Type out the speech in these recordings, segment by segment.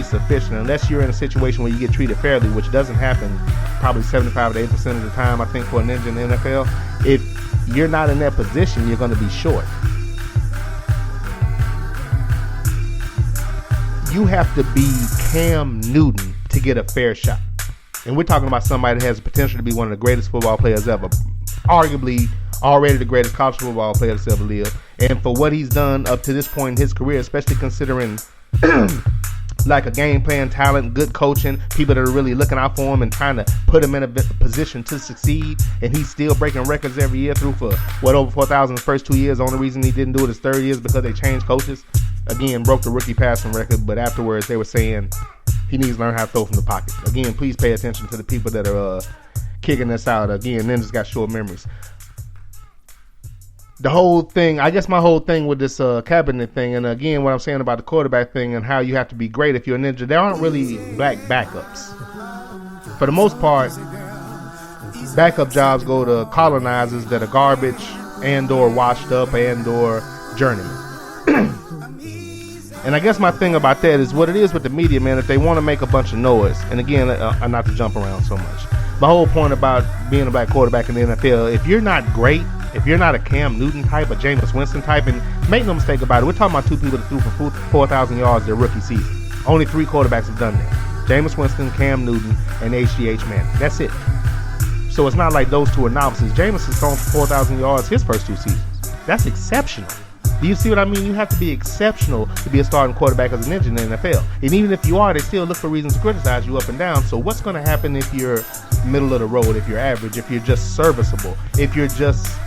sufficient unless you're in a situation where you get treated fairly, which doesn't happen probably 75 to 80% of the time, I think, for a ninja in the NFL. If you're not in that position, you're going to be short. You have to be Cam Newton to get a fair shot. And we're talking about somebody that has the potential to be one of the greatest football players ever. Arguably already the greatest college football player that's ever lived. And for what he's done up to this point in his career, especially considering like a game plan, talent, good coaching, people that are really looking out for him and trying to put him in a position to succeed, and he's still breaking records every year through for over 4,000 the first 2 years. The only reason he didn't do it his third year is because they changed coaches. Again, broke the rookie passing record, but afterwards they were saying he needs to learn how to throw from the pocket. Again, please pay attention to the people that are kicking this out. Again, ninjas got short memories. The whole thing, I guess my whole thing with this Kapernick thing, and again, what I'm saying about the quarterback thing and how you have to be great if you're a ninja, there aren't really black backups. For the most part, backup jobs go to colonizers that are garbage and or washed up and or journeymen. And I guess my thing about that is what it is with the media, man. If they want to make a bunch of noise, and again, not to jump around so much, my whole point about being a black quarterback in the NFL, if you're not great, if you're not a Cam Newton type, a Jameis Winston type, and make no mistake about it, we're talking about two people that threw for 4,000 yards their rookie season. Only three quarterbacks have done that. Jameis Winston, Cam Newton, and H.G.H. Manning. That's it. So it's not like those two are novices. Jameis has thrown for 4,000 yards his first two seasons. That's exceptional. Do you see what I mean? You have to be exceptional to be a starting quarterback as a ninja in the NFL. And even if you are, they still look for reasons to criticize you up and down. So what's going to happen if you're middle of the road, if you're average, if you're just serviceable, if you're just,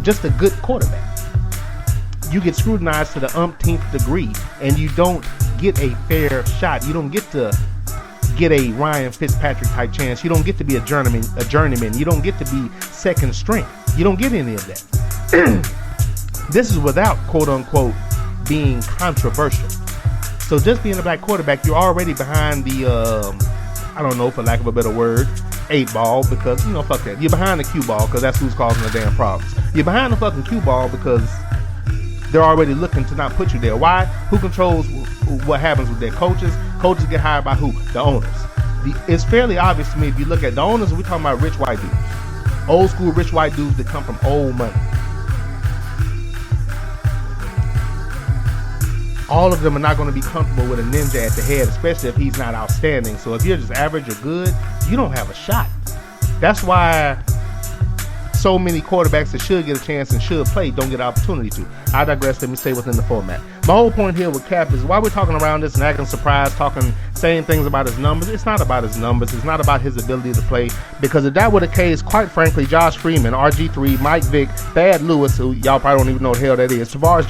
just a good quarterback? You get scrutinized to the umpteenth degree, and you don't get a fair shot. You don't get to get a Ryan Fitzpatrick type chance. You don't get to be a journeyman. You don't get to be second string. You don't get any of that. This is without, quote unquote, being controversial. So just being a black quarterback, you're already behind the, I don't know, for lack of a better word, 8 ball, because, fuck that. You're behind the cue ball because that's who's causing the damn problems. You're behind the fucking cue ball because they're already looking to not put you there. Why? Who controls what happens with their coaches? Coaches get hired by who? The owners. It's fairly obvious to me if you look at the owners, we're talking about rich white dudes. Old school rich white dudes that come from old money. All of them are not going to be comfortable with a ninja at the head, especially if he's not outstanding. So if you're just average or good, you don't have a shot. That's why so many quarterbacks that should get a chance and should play don't get an opportunity to. I digress. Let me stay within the format. My whole point here with Cap is why we're talking around this and acting surprised, saying things about his numbers. It's not about his numbers. It's not about his ability to play. Because if that were the case, quite frankly, Josh Freeman, RG3, Mike Vick, Thad Lewis, who y'all probably don't even know what the hell that is, Tavares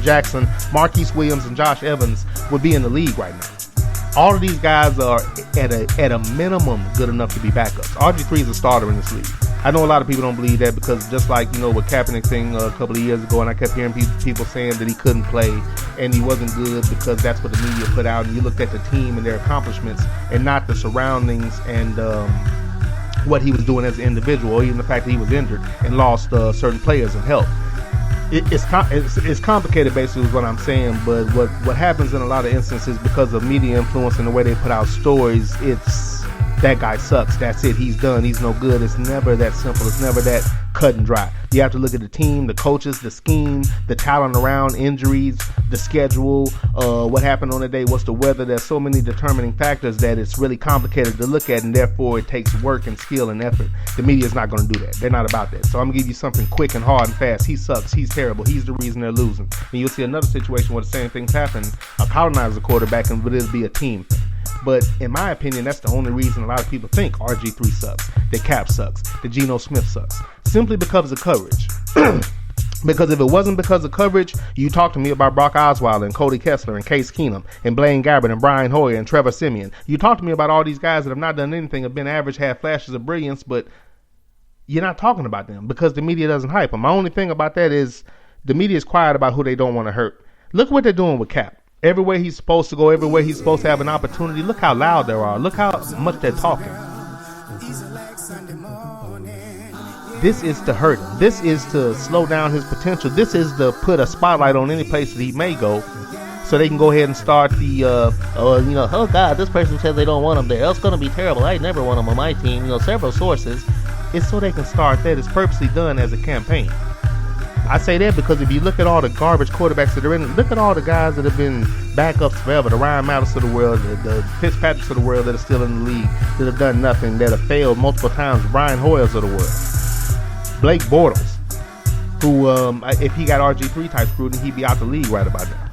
Jackson, Marquise Williams, and Josh Evans would be in the league right now. All of these guys are at a minimum good enough to be backups. RG3 is a starter in this league. I know a lot of people don't believe that because just like, with Kaepernick thing a couple of years ago, and I kept hearing people saying that he couldn't play and he wasn't good because that's what the media put out, and you looked at the team and their accomplishments and not the surroundings and what he was doing as an individual, or even the fact that he was injured and lost certain players and health. It's complicated, basically, is what I'm saying. But what happens in a lot of instances because of media influence and the way they put out stories, it's that guy sucks. That's it. He's done. He's no good. It's never that simple. It's never that cut and dry. You have to look at the team, the coaches, the scheme, the talent around, injuries, the schedule, what happened on the day, what's the weather. There's so many determining factors that it's really complicated to look at, and therefore it takes work and skill and effort. The media is not going to do that. They're not about that. So I'm going to give you something quick and hard and fast. He sucks. He's terrible. He's the reason they're losing. And you'll see another situation where the same things happen. A colonizer quarterback, and it'll be a team thing. But in my opinion, that's the only reason a lot of people think RG3 sucks, that Cap sucks, that Geno Smith sucks. Simply because of coverage. Because if it wasn't because of coverage, you talk to me about Brock Osweiler and Cody Kessler and Case Keenum and Blaine Gabbert and Brian Hoyer and Trevor Siemian. You talk to me about all these guys that have not done anything, have been average, have flashes of brilliance, but you're not talking about them because the media doesn't hype them. My only thing about that is the media is quiet about who they don't want to hurt. Look what they're doing with Cap. Everywhere he's supposed to go, everywhere he's supposed to have an opportunity, look how loud they are. Look how much they're talking. This is to hurt him. This is to slow down his potential. This is to put a spotlight on any place that he may go so they can go ahead and start the, oh God, this person says they don't want him there. It's going to be terrible. I never want him on my team. Several sources. It's so they can start that. It's purposely done as a campaign. I say that because if you look at all the garbage quarterbacks that are in, look at all the guys that have been backups forever, the Ryan Mallets of the world, the Fitzpatricks of the world that are still in the league, that have done nothing, that have failed multiple times, Brian Hoyers of the world, Blake Bortles, who, if he got RG3 type scrutiny, he'd be out the league right about now.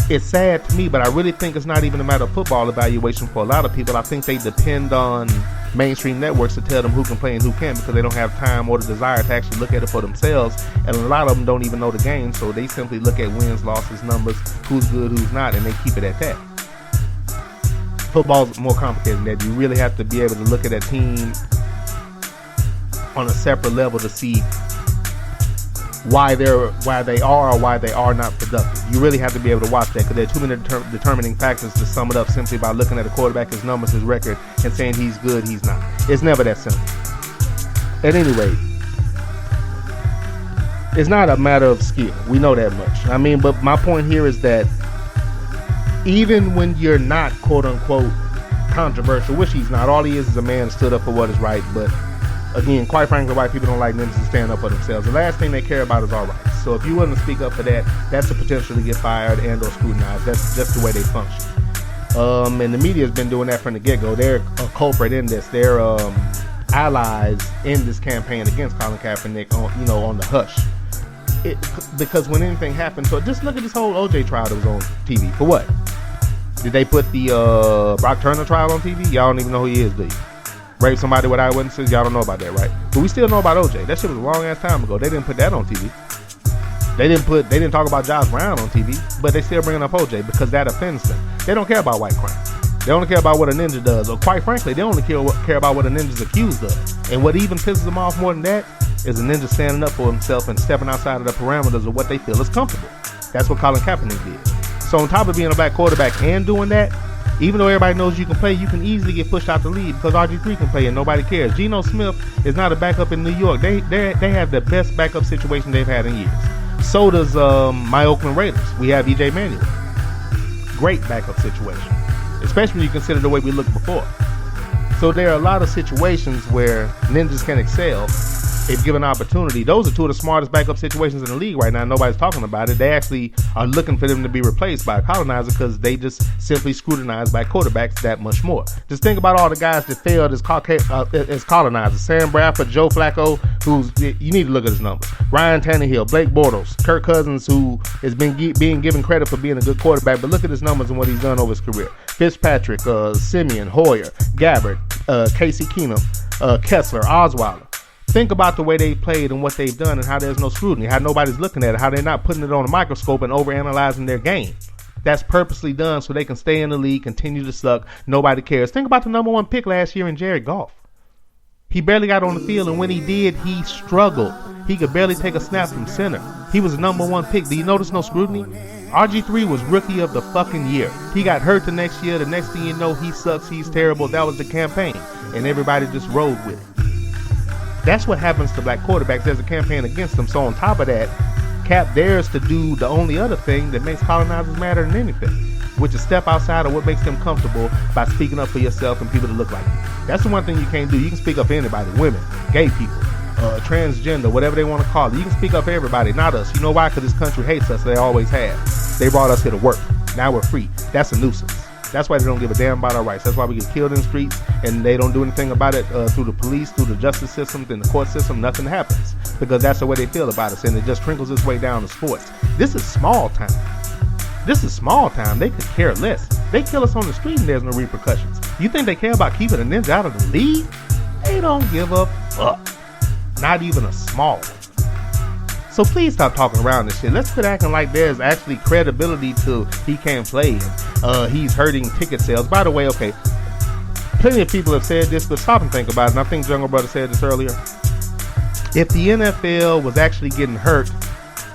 It's sad to me, but I really think it's not even a matter of football evaluation for a lot of people. I think they depend on mainstream networks to tell them who can play and who can't, because they don't have time or the desire to actually look at it for themselves. And a lot of them don't even know the game, so they simply look at wins, losses, numbers, who's good, who's not, and they keep it at that. Football's more complicated than that. You really have to be able to look at a team on a separate level to see why they are or why they are not productive. You really have to be able to watch that, because there are too many determining factors to sum it up simply by looking at a quarterback, his numbers, his record, and saying he's good, he's not. It's never that simple. At any rate, it's not a matter of skill. We know that much. But my point here is that even when you're not quote unquote controversial, which he's not, all he is a man who stood up for what is right, but again, quite frankly, white people don't like ninjas to stand up for themselves. The last thing they care about is our rights. So if you want to speak up for that, that's the potential to get fired and or scrutinized. That's just the way they function. And the media has been doing that from the get-go. They're a culprit in this. They're allies in this campaign against Colin Kaepernick on the hush. Because when anything happens, so just look at this whole OJ trial that was on TV. For what? Did they put the Brock Turner trial on TV? Y'all don't even know who he is, do you? Rape somebody with eyewitnesses, y'all don't know about that, right? But we still know about OJ. That shit was a long ass time ago. They didn't put that on TV. They didn't talk about Josh Brown on TV, but they still bringing up OJ because that offends them. They don't care about white crime. They only care about what a ninja does, or quite frankly, they only care about what a ninja's accused of. And what even pisses them off more than that is a ninja standing up for himself and stepping outside of the parameters of what they feel is comfortable. That's what Colin Kaepernick did. So on top of being a black quarterback and doing that, even though everybody knows you can play, you can easily get pushed out the league because RG3 can play and nobody cares. Geno Smith is not a backup in New York. They have the best backup situation they've had in years. So does my Oakland Raiders. We have EJ Manuel. Great backup situation, especially when you consider the way we looked before. So there are a lot of situations where ninjas can excel if given opportunity. Those are two of the smartest backup situations in the league right now. Nobody's talking about it. They actually are looking for them to be replaced by a colonizer because they just simply scrutinize black quarterbacks that much more. Just think about all the guys that failed as colonizers. Sam Bradford, Joe Flacco, you need to look at his numbers. Ryan Tannehill, Blake Bortles, Kirk Cousins, who has been being given credit for being a good quarterback, but look at his numbers and what he's done over his career. Fitzpatrick, Simeon, Hoyer, Gabbard, Casey Keenum, Kessler, Osweiler. Think about the way they played and what they've done and how there's no scrutiny, how nobody's looking at it, how they're not putting it on a microscope and overanalyzing their game. That's purposely done so they can stay in the league, continue to suck. Nobody cares. Think about the number one pick last year in Jared Goff. He barely got on the field, and when he did, he struggled. He could barely take a snap from center. He was the number one pick. Do you notice no scrutiny? RG3 was rookie of the fucking year. He got hurt the next year. The next thing you know, he sucks. He's terrible. That was the campaign, and everybody just rode with it. That's what happens to black quarterbacks. There's a campaign against them. So on top of that, Cap dares to do the only other thing that makes colonizers matter than anything, which is step outside of what makes them comfortable by speaking up for yourself and people that look like you. That's the one thing you can't do. You can speak up for anybody, women, gay people, transgender, whatever they want to call it. You can speak up for everybody, not us. You know why? Because this country hates us. They always have. They brought us here to work. Now we're free. That's a nuisance. That's why they don't give a damn about our rights. That's why we get killed in the streets, and they don't do anything about it through the police, through the justice system, in the court system. Nothing happens because that's the way they feel about us, and it just trickles its way down to sports. This is small time. They could care less. They kill us on the street, and there's no repercussions. You think they care about keeping a ninja out of the league? They don't give a fuck. Not even a small one. So please stop talking around this shit. Let's quit acting like there's actually credibility to he can't play and he's hurting ticket sales. By the way, okay, plenty of people have said this, but stop and think about it. And I think Jungle Brother said this earlier. If the NFL was actually getting hurt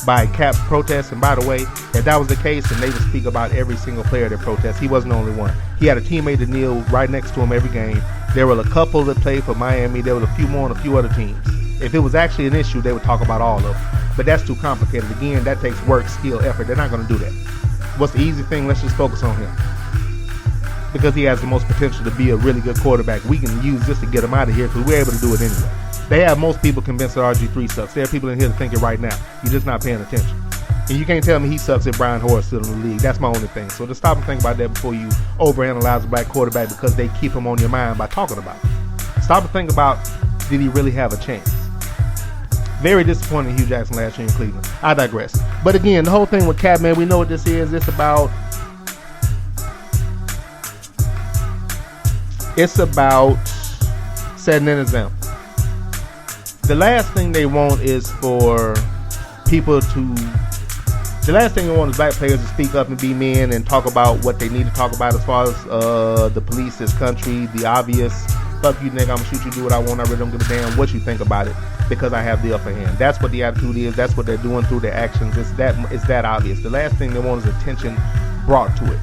by Cap's protests, and by the way, if that was the case, then they would speak about every single player that protests. He wasn't the only one. He had a teammate that kneeled right next to him every game. There were a couple that played for Miami. There were a few more on a few other teams. If it was actually an issue, they would talk about all of them. But that's too complicated. Again, that takes work, skill, effort. They're not going to do that. What's the easy thing? Let's just focus on him. Because he has the most potential to be a really good quarterback. We can use this to get him out of here because we're able to do it anyway. They have most people convinced that RG3 sucks. There are people in here that think it right now. You're just not paying attention. And you can't tell me he sucks if Brian Hoyer is still in the league. That's my only thing. So just stop and think about that before you overanalyze a black quarterback because they keep him on your mind by talking about it. Stop and think about, did he really have a chance? Very disappointing Hugh Jackson last year in Cleveland. I digress. But again, the whole thing with Cap, man, we know what this is. It's about setting an example. The last thing they want is for people to... The last thing they want is black players to speak up and be men and talk about what they need to talk about as far as the police, this country, the obvious, fuck you nigga, I'm gonna shoot you, do what I want, I really don't give a damn what you think about it because I have the upper hand. That's what the attitude is. That's what they're doing through their actions. It's that obvious. The last thing they want is attention brought to it.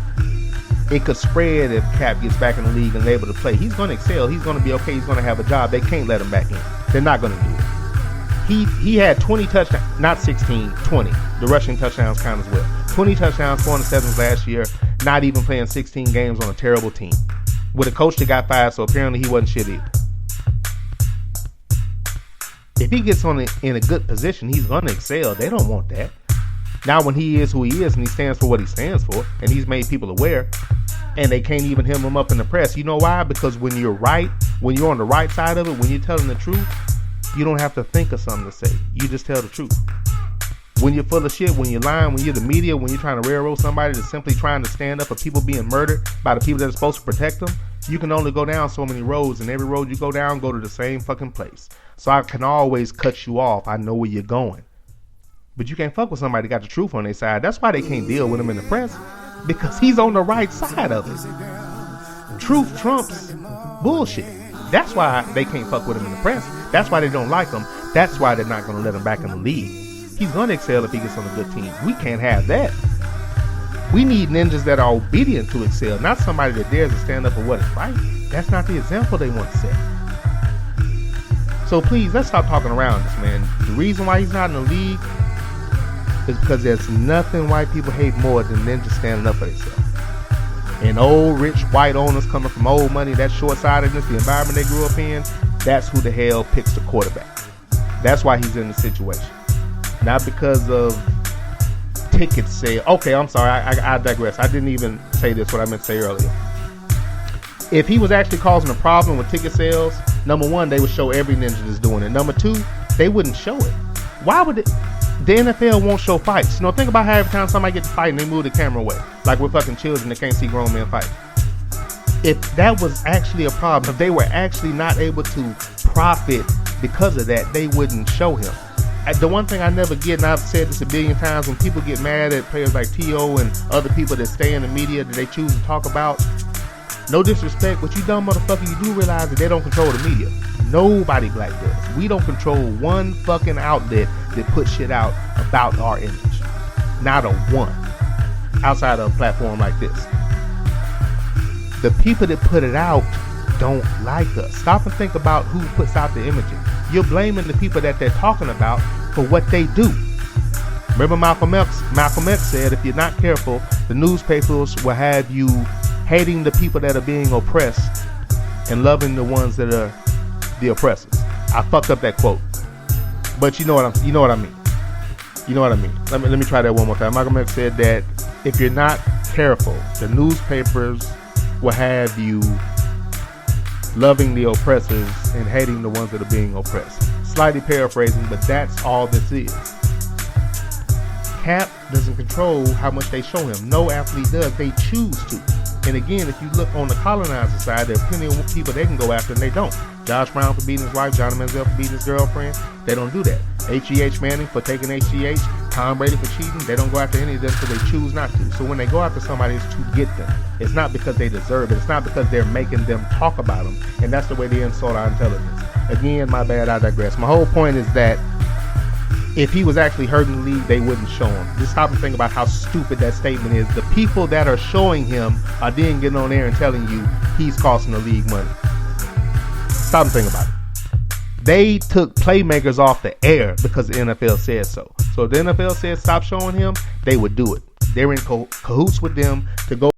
It could spread if Cap gets back in the league and able to play. He's going to excel. He's going to be okay. He's going to have a job. They can't let him back in. They're not going to do it. He had 20 touchdowns, not 16, 20. The rushing touchdowns count as well. 20 touchdowns, 4 interceptions last year, not even playing 16 games on a terrible team. With a coach that got fired, so apparently he wasn't shit either. If he gets in a good position, he's going to excel. They don't want that. Now when he is who he is and he stands for what he stands for and he's made people aware and they can't even hem him up in the press. You know why? Because when you're right, when you're on the right side of it, when you're telling the truth, you don't have to think of something to say. You just tell the truth. When you're full of shit, when you're lying, when you're the media, when you're trying to railroad somebody that's simply trying to stand up for people being murdered by the people that are supposed to protect them, you can only go down so many roads, and every road you go down go to the same fucking place. So I can always cut you off. I know where you're going. But you can't fuck with somebody that got the truth on their side. That's why they can't deal with him in the press. Because he's on the right side of it. Truth trumps bullshit. That's why they can't fuck with him in the press. That's why they don't like him. That's why they're not going to let him back in the league. He's going to excel if he gets on a good team. We can't have that. We need ninjas that are obedient to excel, not somebody that dares to stand up for what is right. That's not the example they want to set. So please, let's stop talking around this, man. The reason why he's not in the league is because there's nothing white people hate more than ninjas standing up for themselves. And old, rich, white owners coming from old money, that short-sightedness, the environment they grew up in, that's who the hell picks the quarterback. That's why he's in the situation. Not because of ticket sale. Okay, I'm sorry, I digress. I didn't even say this, what I meant to say earlier. If he was actually causing a problem with ticket sales, number one, they would show every ninja that's doing it. Number two, they wouldn't show it. Why would it? The NFL won't show fights. You know, think about how every time somebody gets to fight and they move the camera away. Like we're fucking children that can't see grown men fight. If that was actually a problem, if they were actually not able to profit because of that, they wouldn't show him. The one thing I never get, and I've said this a billion times, when people get mad at players like T.O. and other people that stay in the media that they choose to talk about, no disrespect, but you dumb motherfucker, you do realize that they don't control the media. Nobody black does. We don't control one fucking outlet that puts shit out about our image. Not a one. Outside of a platform like this. The people that put it out don't like us. Stop and think about who puts out the imaging. You're blaming the people that they're talking about for what they do. Remember Malcolm X said, if you're not careful, the newspapers will have you hating the people that are being oppressed and loving the ones that are the oppressors. I fucked up that quote, but you know what I mean. You know what I mean. Let me try that one more time. Malcolm X said that if you're not careful, the newspapers will have you loving the oppressors and hating the ones that are being oppressed. Slightly paraphrasing, but that's all this is. Cap doesn't control how much they show him. No athlete does. They choose to. And again, if you look on the colonizer side, there are plenty of people they can go after and they don't. Josh Brown for beating his wife, Johnny Manziel for beating his girlfriend, they don't do that. H.G.H. Manning for taking HGH, Tom Brady for cheating, they don't go after any of them because they choose not to. So when they go after somebody, it's to get them. It's not because they deserve it. It's not because they're making them talk about them. And that's the way they insult our intelligence. Again, my bad, I digress. My whole point is that if he was actually hurting the league, they wouldn't show him. Just stop and think about how stupid that statement is. The people that are showing him are then getting on there and telling you he's costing the league money. Stop and think about it. They took playmakers off the air because the NFL said so. So if the NFL said stop showing him, they would do it. they're in cahoots with them to go